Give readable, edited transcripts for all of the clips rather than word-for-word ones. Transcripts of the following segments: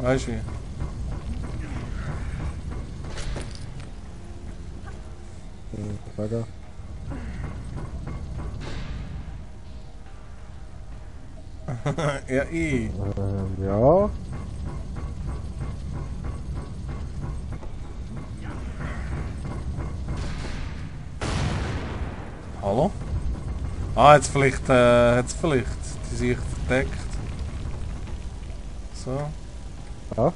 Weißt du wie? Sagen. Ja, ich. Ja. Hallo? Ah, jetzt vielleicht, die sich verdeckt. So. Ja.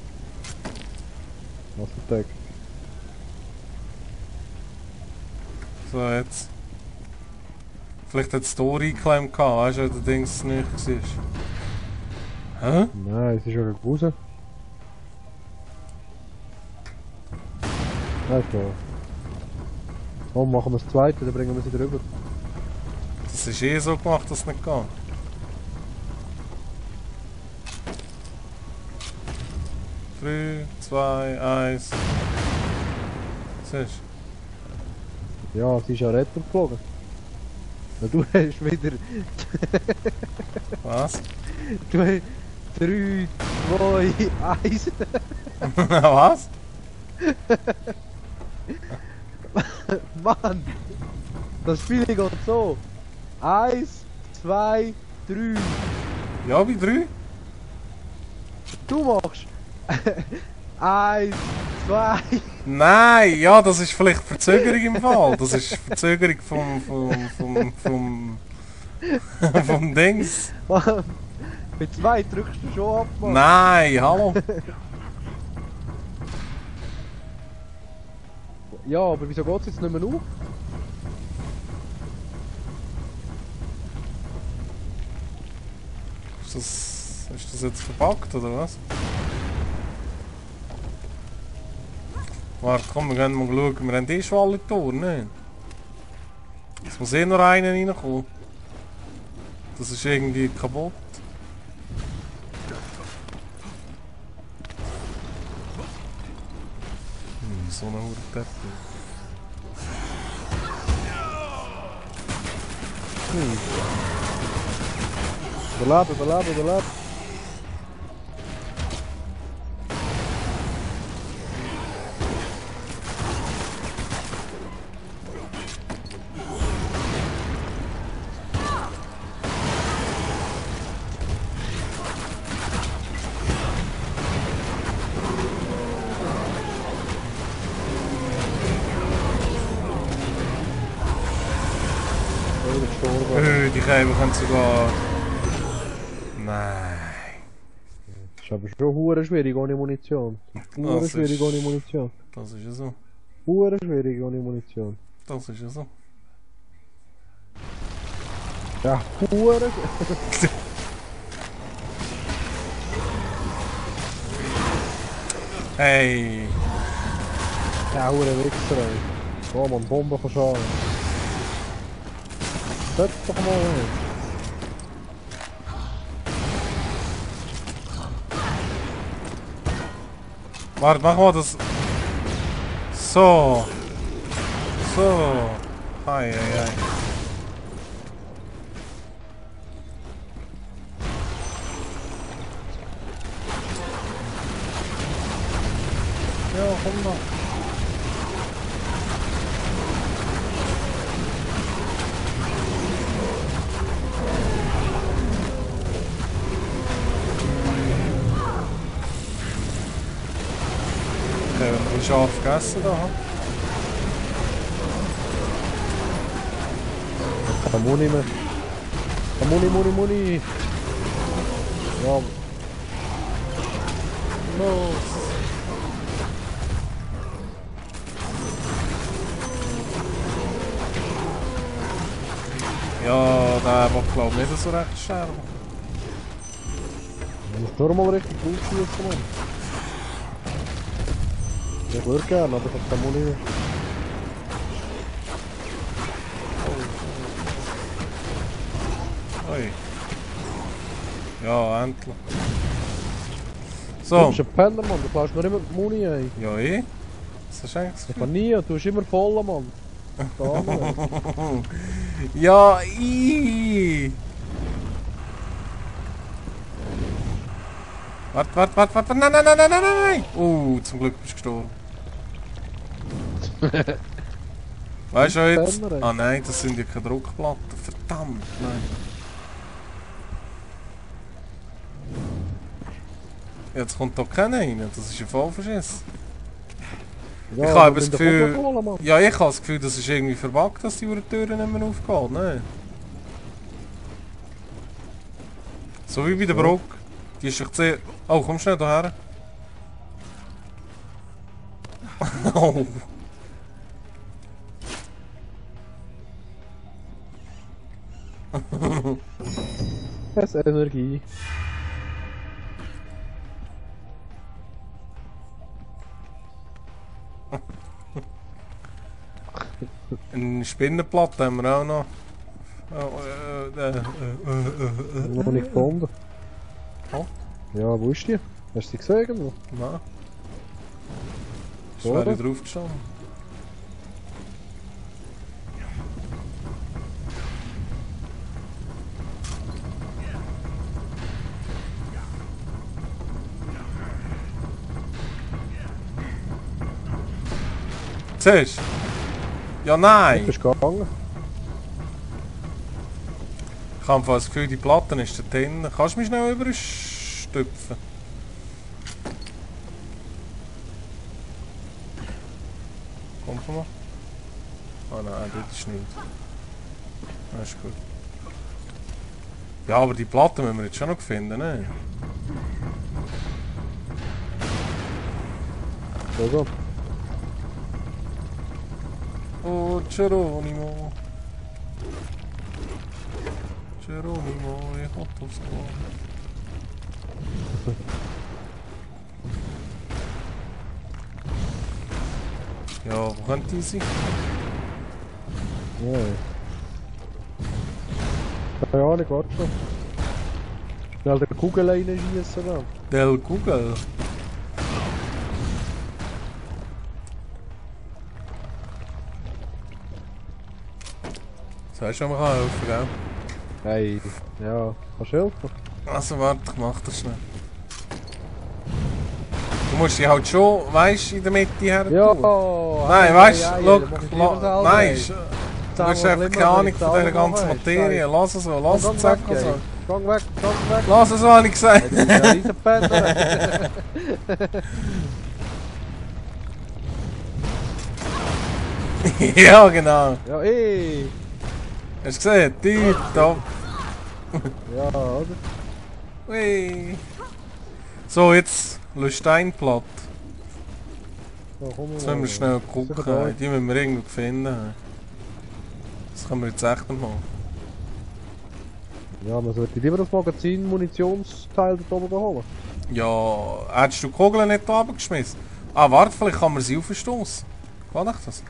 Was verdeckt? So, jetzt. Vielleicht hat es Tor eingeklemmt gehabt, weißt du, weil der Dings nicht war. Hä? Nein, es ist schon raus. Nein, klar. Oh, machen wir das zweite, dann bringen wir sie drüber. Das ist eh so gemacht, dass es nicht geht. Drei, zwei, eins. Siehst Ja, sie ist ja Rettung geflogen. Ja, du hast wieder... du? Was? Du hast 3, 2, 1. Was? Mann! Das Spiel geht so. 1, 2, 3. Ja, bei drei? Du machst 1, 2. Nein, ja, das ist vielleicht Verzögerung im Fall. Das ist Verzögerung vom Dings. Mann, bei 2 drückst du schon ab, Mann. Nein, hallo. Ja, aber wieso geht es jetzt nicht mehr auf? Ist das jetzt verpackt oder was? Warte, komm, wir gehen mal schauen. Wir haben eh schon alle Tore, ne? Es muss eh noch einer reinkommen. Das ist irgendwie kaputt. So eine Hurteppe. Überleben. Die Käfer können sogar... Nein. Das ist aber schon hure schwierig ohne Munition. Hure schwierig ohne Munition. Das ist ja so. Hure schwierig ohne Munition. Das ist ja so. Ja, hure schwierig. Hey! Ja, hure Wichser, ey. Oh man, Bomben verschauen. Das doch mal hin. Warte, mach mal das... So! So! Ei. Ja, komm noch. Okay, wenn wir scharf gegessen da haben. Keine Muni mehr. Muni. Ja. Los! Ja, der macht glaube ich nicht so recht sterben. Du musst nur mal richtig aufschießen, Mann. Ich würde gerne, aber ich habe keine Muni mehr. Oi. Ja, endlich. Du So. bist ein Penner, Mann. Du klaust nur immer die Muni, ey. Ja, eh? Das ist eigentlich Ich kann nie, du bist immer voll, Mann. Ja, Warte. Nein. Zum Glück bist du gestorben. Weißt du jetzt? Ah nein, das sind ja keine Druckplatten. Verdammt, nein. Jetzt kommt da keiner rein, das ist ein Vollverschiss. Ja, Ich habe das wir Gefühl... müssen holen, Mann. Ja, ich habe das Gefühl, das ist irgendwie verbuggt, dass die Tür nicht mehr aufgeht, ne? So wie bei der Brücke. Die ist echt sehr... Oh, komm schnell hierher. Oh. Das ist Energie. Eine Spinnenplatte haben wir auch noch. Noch nicht gefunden. Oh. Ja, wo ist die? Hast du sie gesehen irgendwo? Nein. Ist Oder? wäre drauf gestanden. Siehst du? Ja, nein! Du bist gegangen. Ich habe das Gefühl, die Platte ist da drin. Kannst du mich schnell überstüpfen? Komm mal. Ah nein, das ist nicht. Das ist gut. Ja, aber die Platte müssen wir jetzt schon noch finden, ne? So. Oh, Geronimo. Geronimo, ich hab das gemacht. Ja, wo könnte die sein? Ja. Keine Ahnung, warte schon. Schnell den Kugel reinschießen dann. Del Google. Sagst du, man kann helfen, gell? Hey, ja, kannst du helfen? Also warte, ich mach das schnell. Du musst die halt schon, weißt du, in der Mitte her tun. Ja! Nein, weißt du, look, nein, du hast einfach keine Ahnung von dieser ganzen Materie. Lass es so, lass es sagen so. Gang weg, gang weg! Lass es so, habe ich gesagt. Das ist ein Riesenpenner! Ja, genau. Ja, ey! Hast du gesehen? Die, da. Ja, oder? Ui. So, jetzt Steinplatte. Ja, komm Jetzt müssen wir schnell gucken. Sicher Die müssen wir irgendwo finden. Das können wir jetzt echt nicht machen. Ja, man sollte lieber das Magazin Munitionsteil da oben holen. Ja, hättest du die Kugeln nicht da runtergeschmissen? Ah, warte, vielleicht kann man sie aufstoßen. Kann ich das?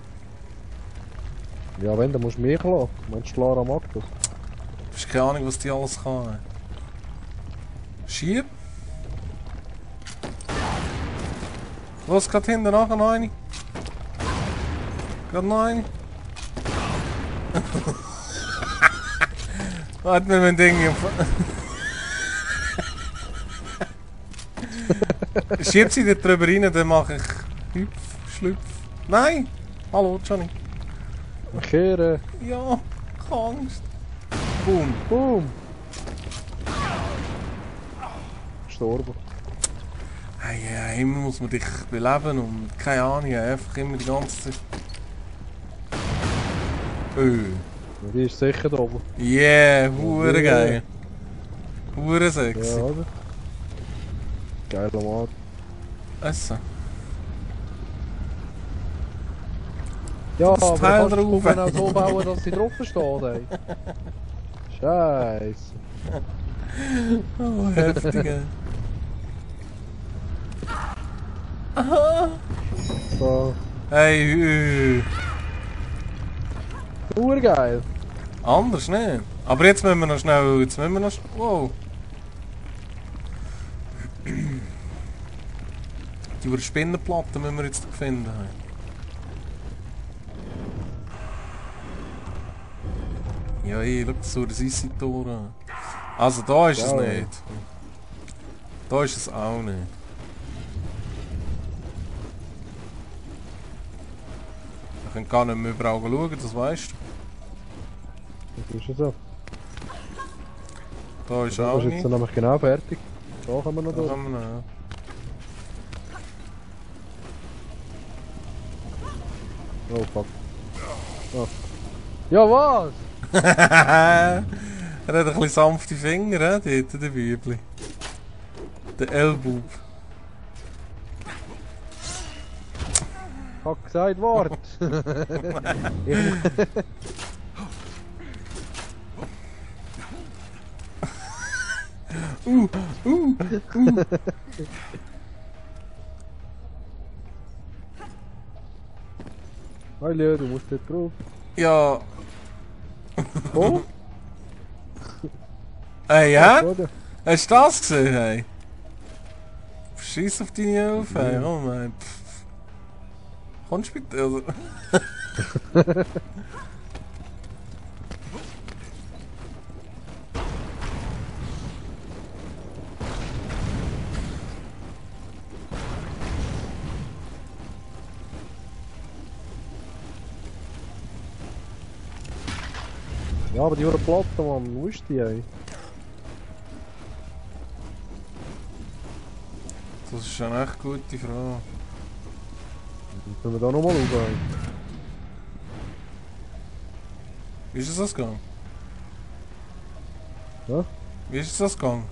Ja, wenn, dann musst du mich lassen. Meinst du, Lara mag das? Du hast keine Ahnung, was die alles kann. Schieb. Los, gerade hinten nachher noch eine. Gerade noch eine. Warte, wir müssen Dinge Schieb sie dort drüber rein, dann mache ich Hüpf, Schlüpf. Nein! Hallo, Johnny. Kehren. Ja, ich habe Angst. Boom. Boom. Gestorben. Hey, immer muss man dich beleben und keine Ahnung, einfach immer die ganze Zeit. Ja, die ist sicher da oben. Yeah, hure geil. Hure sexy. Ja, oder? Geiler Mann. Essen. Ja, Das aber Teil kannst du drauf. die Kugeln auch so bauen, dass sie drauf steht, ey. Scheiße. Oh, heftig. So. Hey, Urgeil. anders nicht. Aber jetzt müssen wir noch schnell, wow. Die Spinnenplatte müssen wir jetzt finden. Ja, schau das Tor an. Also da ist es Ja. nicht. Da ist es auch nicht. Ich kann gar nicht mehr überall schauen, das weißt du. Das ist ja so. Da ist Da auch ist jetzt nicht. dann nämlich genau fertig. Da kommen wir noch Da durch. kann man noch. Oh fuck. Oh. Ja was? Er hat ein bisschen sanfte Finger, dort, der Bübli. Der Ellbub. Hat gesagt Wort. Uh. Hallo, du musst dort drauf. Ja. Oh? Hey, ja? Oder? Hast du das gesehen, hey? Scheiß auf deine Elfe, hey. Oh mein. Kommst du bitte? Also. Ja, aber die waren platt, Mann. Wo ist die, ey? Das ist eine echt gute Frage. Können wir da nochmal schauen? Wie ist es das gegangen? Ja? Wie ist es das gegangen?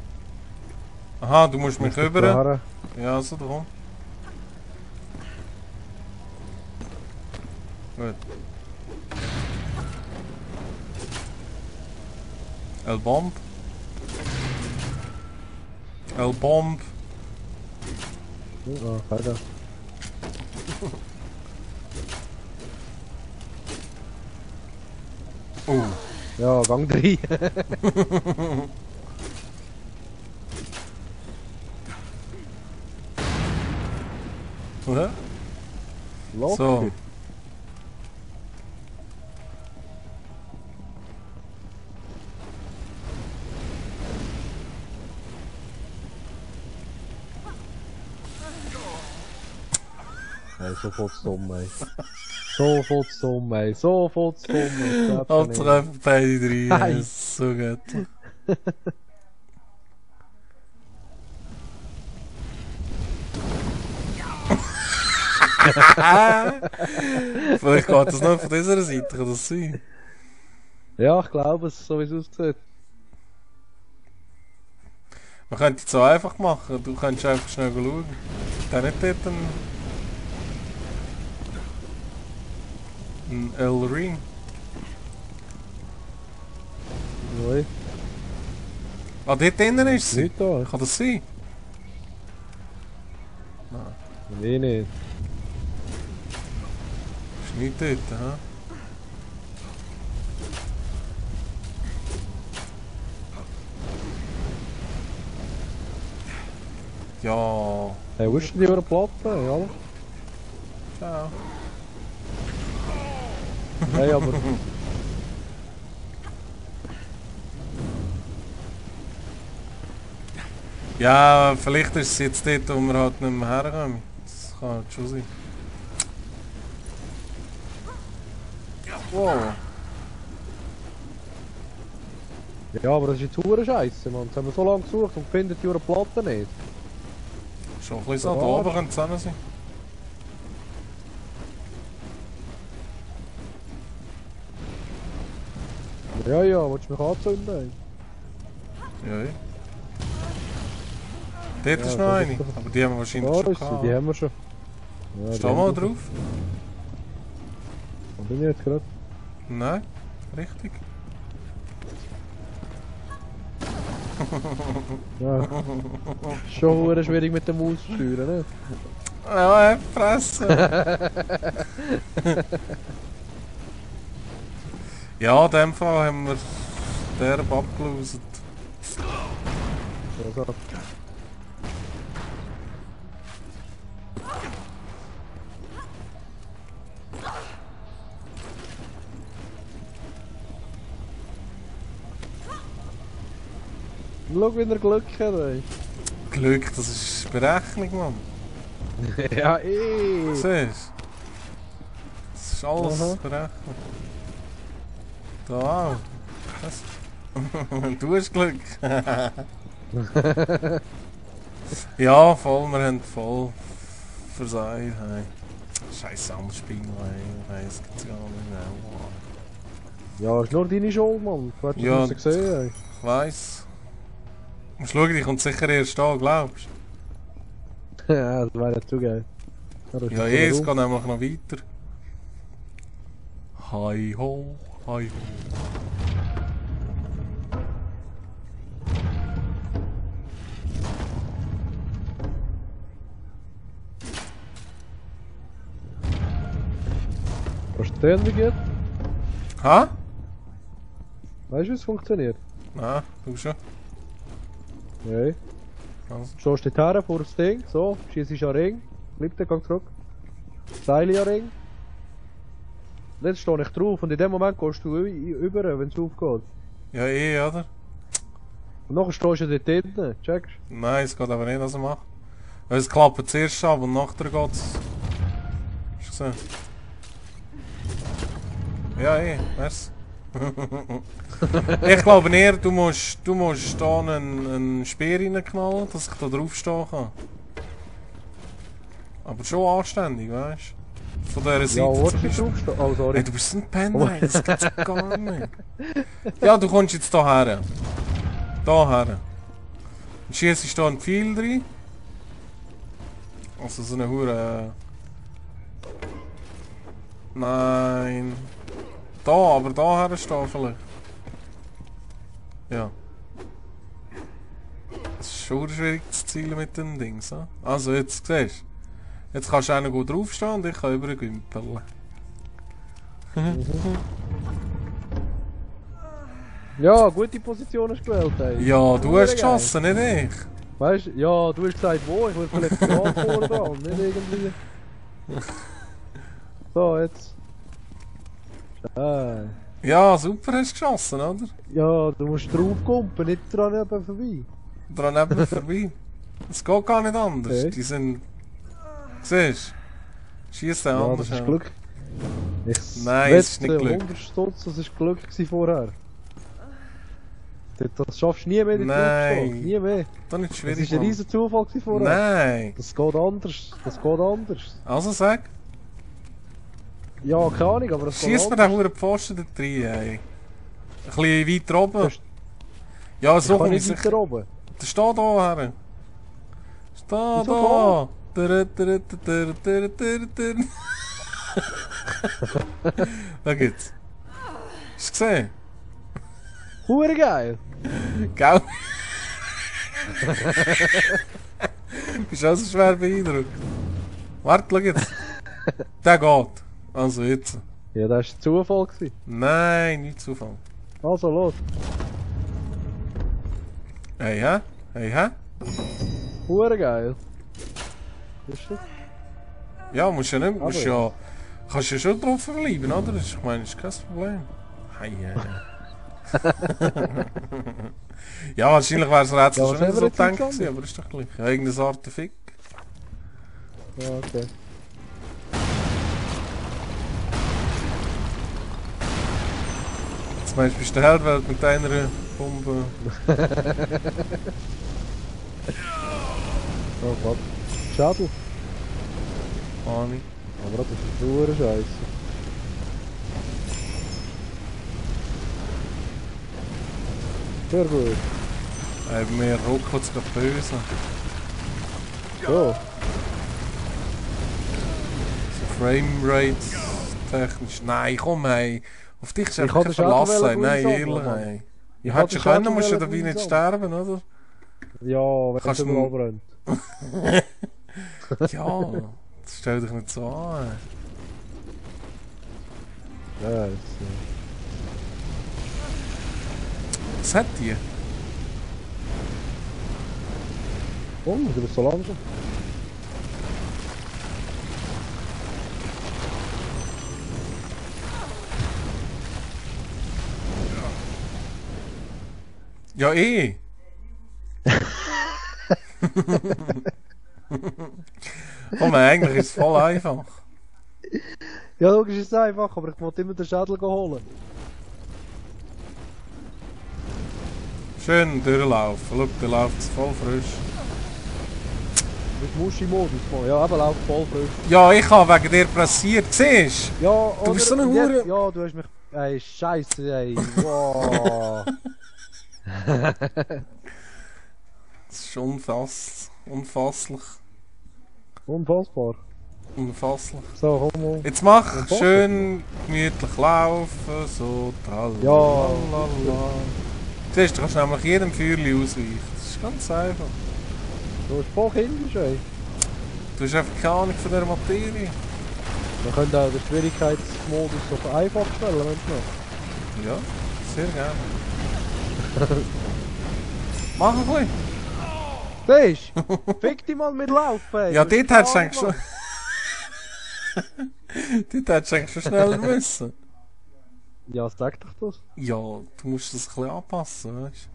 Aha, du musst mich rüber. Daher. Ja, so drum. Gut. L-Bomb. L-Bomb. Ja, weiter. Ja, Gang 3. Oder? Locker. So. Ey, sofort dumm, ey. Sofort dumm, ey. Sofort dumm, ey. Hauptsache beide drei. Hey. Das ist so gut. Vielleicht geht das nur von dieser Seite, kann das sein? Ja, ich glaube es, so wie es aussieht. Man könnte es so einfach machen, du könntest einfach schnell schauen. Der nicht dort ein L-Ring. Nein, Ah, dort drinnen ist sie. nicht da. Kann das sein? Nee, nicht. Ist nicht dort, hä? Ja. Hey, wo ist denn die über Platte? Ja, Ciao. hey, aber. Ja, vielleicht ist es jetzt dort, wo wir halt nicht mehr herkommen. Das kann halt schon sein. Wow. Ja, aber das ist jetzt hure Scheiße, Mann. Jetzt haben wir so lange gesucht und finden die über Platte nicht. Schon ein bisschen so. Da oben könnte es auch noch sein. Ja, ja, willst du mich anzünden? Ja, ja. Dort Ja, ist noch das eine, ist doch- aber die haben wir wahrscheinlich Da schon ist sie, gehabt. die haben wir schon. Ja, die Steh haben mal wir drauf. Wo bin ich jetzt gerade? Nein, richtig. Ja. Schon hure schwierig mit der Maus zu steuern, ne? Ja, Fresse. Ja, in dem Fall haben wir derb abgelost. Also, schau, wie er Glück hat, ey. Glück, das ist Berechnung, Mann. Ja, Siehst du? Das ist alles Aha. Berechnung. Da auch. Was? Du hast Glück. Ja, voll, wir haben voll versagt. Hey. Scheiß Sammelspiel, hey. Das gibt's gar nicht mehr. Ja, ist nur deine Schuld, Mann. Du hättest Ja, es gesehen. Ich weiss. Musst schauen, die kommt sicher erst da, glaubst Ey. Ja, das wäre nicht zu geil. du? Ja, es geht nämlich noch weiter. Hi ho, hi ho. Verstehen, wie geht? Ha? Weißt du, wie es funktioniert? Nein, du schon. Nein. Also. Stehst du her vor das Ding, so, schießt an den Ring, bleib der, gang zurück. Seile an den Ring. Und jetzt stehe ich drauf und in dem Moment gehst du über, wenn es aufgeht. Ja, oder? Und nachher stehst du dort hinten, checkst? Nein, es geht aber nicht, was er macht. Weil es klappt zuerst ab und nachher geht's. Hast du gesehen? Ja, merci. Ich glaube eher, du musst da einen Speer reinknallen, dass ich da draufstehen kann. Aber schon anständig, weißt du? Von dieser Seite. Ja, zum willst du Beispiel. draufstehen? Oh, sorry. Hey, du bist ein Penner, das gibt's gar nicht. Ja, du kommst jetzt da her. Da her. Und schießt da einen Pfeil rein. Also so eine Hure. Nein. Da, aber da her stehen vielleicht. Ja. Es ist schon schwierig zu zielen mit dem Ding, so. Also jetzt siehst du. Jetzt kannst du auch noch gut draufstehen und ich kann übergümpeln. Ja, gute Position hast du gewählt, ey. Ja, du hast geschossen, nicht ich. Weißt du, ja, du hast gesagt, wo? Ich will vielleicht gerade vorne dran, nicht irgendwie. So, jetzt. Ja, super hast du geschossen, oder? Ja, du musst draufkumpen, nicht dran eben vorbei. Dran eben vorbei. Es geht gar nicht anders. Okay. Die sind... Siehst du? Schießt den Ja, anders. das ist Ja. Glück. Nein, es ist nicht Glück. 100 Stutz, das war Glück gewesen vorher. Das schaffst du nie mehr, die Nein. Glücksstock. Nie mehr. Das ist nicht Das schwierig. war ein Mann. riesen Zufall gewesen vorher. Nein. Das geht anders. Das geht anders. Also sag. Ja, keine Ahnung, aber das geht Schießt mir anders. den Huren Pfosten da rein, ey. Ein bisschen weiter oben. Das- Ja, Ich so kann komme ich nicht sicher. weiter oben. Der steht da her. Steht da. Wieso Da geht's. Hast du gesehen? Hure geil. Gell? Bist auch so schwer beeindruckt. Warte, schau jetzt. Der geht. Also jetzt. Ja, das war Zufall gewesen. Nein, nicht Zufall. Also, los. Hey, hä? Hey, hä? Hure geil. Ist das? Ja, musst ja nicht. Musst Aber- ja, kannst ja schon drauf verbleiben, oder? Ich meine, das ist kein Problem. Hey, ja, wahrscheinlich wäre das Rätsel Ja, schon was nicht haben so wir jetzt gedacht entstanden? gewesen, aber ist doch gleich. Ja, irgendeine Art Fick. Ja, okay. Jetzt meinst du, bist du der Held mit deiner Bombe. Oh Gott. Schade. Ahnung. Aber das ist hure Scheiße. Sehr gut. Bei mir ruckelt es gerade böse. So. So Framerate technisch. Nein, komm, hey. Auf dich ist Ich einfach hatte kein schon Verlass wollen sein. Nein, einsammeln, ehrlich, Mann. hey. Ich Ja, hatte hättest du schon können, musst du wollen dabei nicht einsammeln. sterben, oder? Ja, wenn Kannst es du- überall brennt. Ja, das stell dich nicht so an. Ja, das, Was hat die? oh, du bist so langsam. Ja, eh. Komm, eigentlich ist es voll einfach. Ja, logisch ist es einfach, aber ich wollte immer den Schädel holen. Schön durchlaufen. Schau, der läuft voll frisch. Mit Muschi-Modus, Mann. Ja, eben läuft voll frisch. Ja, ich habe wegen dir pressiert, siehst Ja, du? Du bist so eine ja, Hure. ja, du hast mich... Ey, Scheiße, ey. Wow. Das ist unfasslich. Unfassbar. Unfasslich. So, komm mal. Jetzt mach Unfassbar. schön gemütlich laufen, so tralala. Ja. Siehst du, kannst nämlich jedem Feuerli ausweichen. Das ist ganz einfach. Du bist voll kindisch, ey. Du hast einfach keine Ahnung von dieser Materie. Wir können auch den Schwierigkeitsmodus auf einfach stellen, wenn du Ja, sehr gerne. Mach ein bisschen. noch. Siehst du? Fick dich mal mit Laufen, ey. Ja, Du dort hast hättest du eigentlich schon... dort hättest du eigentlich schon schneller müssen. Ja, sag doch das. Ja, du musst das ein bisschen anpassen, weißt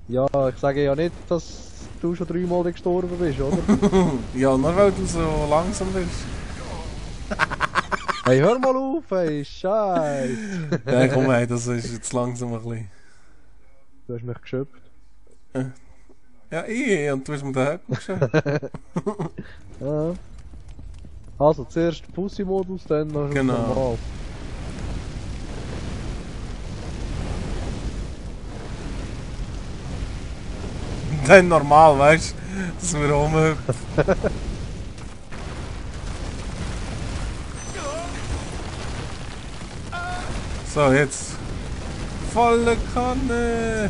Ja, ich sage ja nicht, dass du schon 3-mal gestorben bist, oder? du? Ja, nur weil du so langsam bist. Hey, hör mal auf, ey, Scheiße. Nein, komm ey, das ist jetzt langsam ein bisschen... Du hast mich geschöpft. Ja, und du hast mir den Höcker geschafft. Ja. Also, zuerst Pussy-Modus, dann noch Genau. normal. Dann normal, weißt du, dass wir rumhüpfen. So, jetzt. Volle Kanne!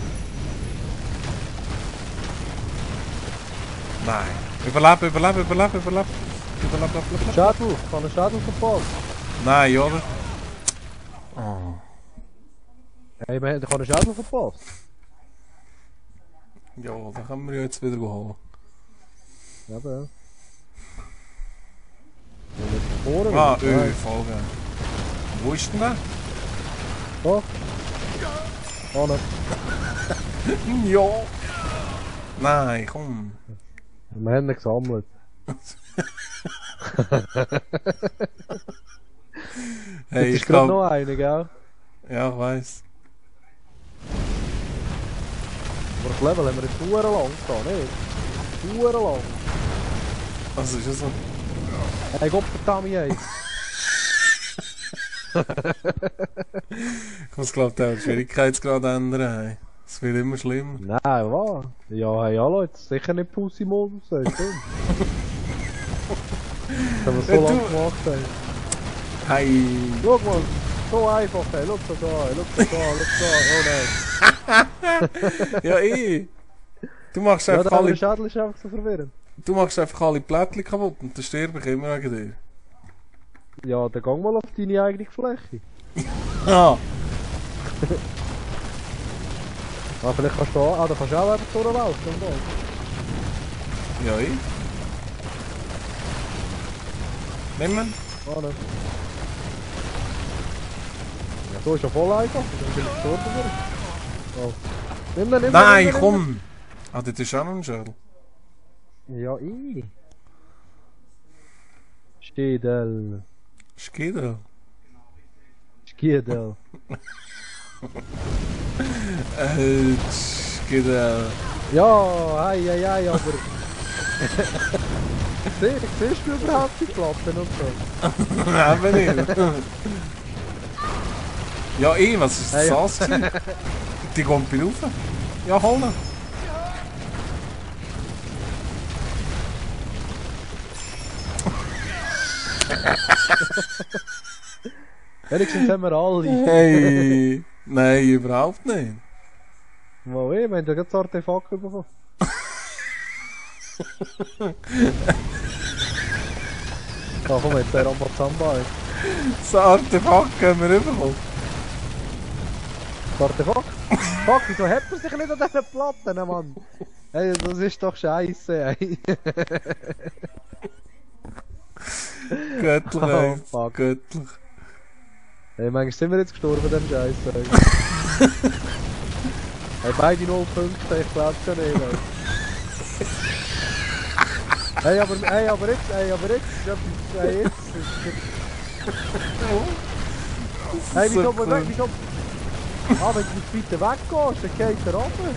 Nein. Überleben. Schädel, ich habe einen Schädel verpasst. Nein, oder? Oh. Hey, man, ich habe einen Schädel verpasst. Ja, dann können wir ja jetzt wieder holen. Ja, aber ja. Ja, nicht von vorne. Ah, Nein. voll geil. Wo ist denn der? Da. Ah, ne. Ja! Nein, komm. Wir haben ihn gesammelt. Hey, Jetzt ich ist gerade glaube... noch einer, gell? Ja, ich weiss. Aber das Level haben wir jetzt verdammt lang getan, nicht? Verdammt lang. Also ist ja so. Hey, Gott verdammt, ey. Ich muss glaube den Schwierigkeitsgrad ändern. Hey. Es wird immer schlimmer. Nein, was? Ja, hey, hallo, jetzt sicher nicht Pussy-Modus, ey, stimmt. Das haben wir so Ja, lange du- gemacht, ey. Hey! Schau mal, so einfach, ey, schau das an, oh nein. Ja, Du machst Ja, einfach der alle, Schädel ist einfach so verwirrend. du machst einfach alle Plättchen kaputt und dann sterbe ich immer wegen dir. Ja, dann gang mal auf deine eigene Fläche. Ah! Ah, vielleicht kannst du da, da kannst du auch einfach durchlaufen. Dann bald. Ja, Nimm ihn. Ah, nein. Ja, so ist ja voll einfach, dann bin ich gestorben worden. Oh. Nimm den, Nein, nimm den. komm! Ah, das ist auch noch ein Schädel. Ja, Schiedel. Schiedel. Schiedel. Schiedel. Ja, ei, aber... Siehst du überhaupt die Platten und so? Eben nicht. Ja, was ist das Hey. Sass gewesen? Die kommt bei rauf. Ja, hol ihn. Wenigstens haben wir alle. Hey! Nein, überhaupt nicht. Mal wir haben ja gerade das Artefakt bekommen. Ja, komm jetzt, der Rambazamba. Das Artefakt haben wir bekommen. Das Artefakt? Fuck, wieso hat man sich nicht an diesen Platten, Mann? Hey, das ist doch scheiße, ey. Göttlich, Oh, ey. fuck. Göttlich. Hey, manchmal sind wir jetzt gestorben, dem Scheiße, ey. Hey, beide 0 Punkte, ich glaub's ja nicht, ey. Hey, aber jetzt, ist etwas, hey, jetzt. Hey, wieso, wieso? Ah, wenn du weiter weggehst, dann geht er runter.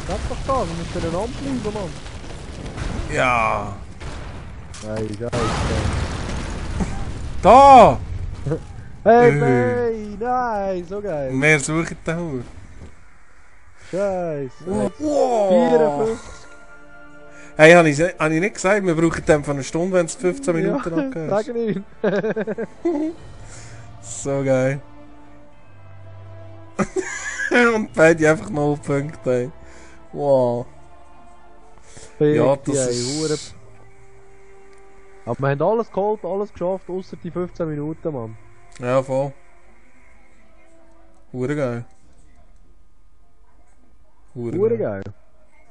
Sag doch da, wir müssen einander bleiben, Mann. Ja. Hey, Scheiße. Da! Hey, nein, so geil. Mehr suchen den Hut. Scheiße. Wow. 54. Hey, habe ich nicht gesagt, wir brauchen den von einer Stunde, wenn es 15 Minuten Ja, abgeht? sag ihn. So geil. Und beide einfach 0 Punkte. Ey. Wow. Ja, das ist... Aber wir haben alles geholt, alles geschafft, außer die 15 Minuten, Mann. Ja, voll. Hure geil. Hure geil.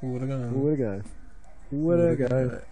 Hure geil. Hure geil. Hure geil.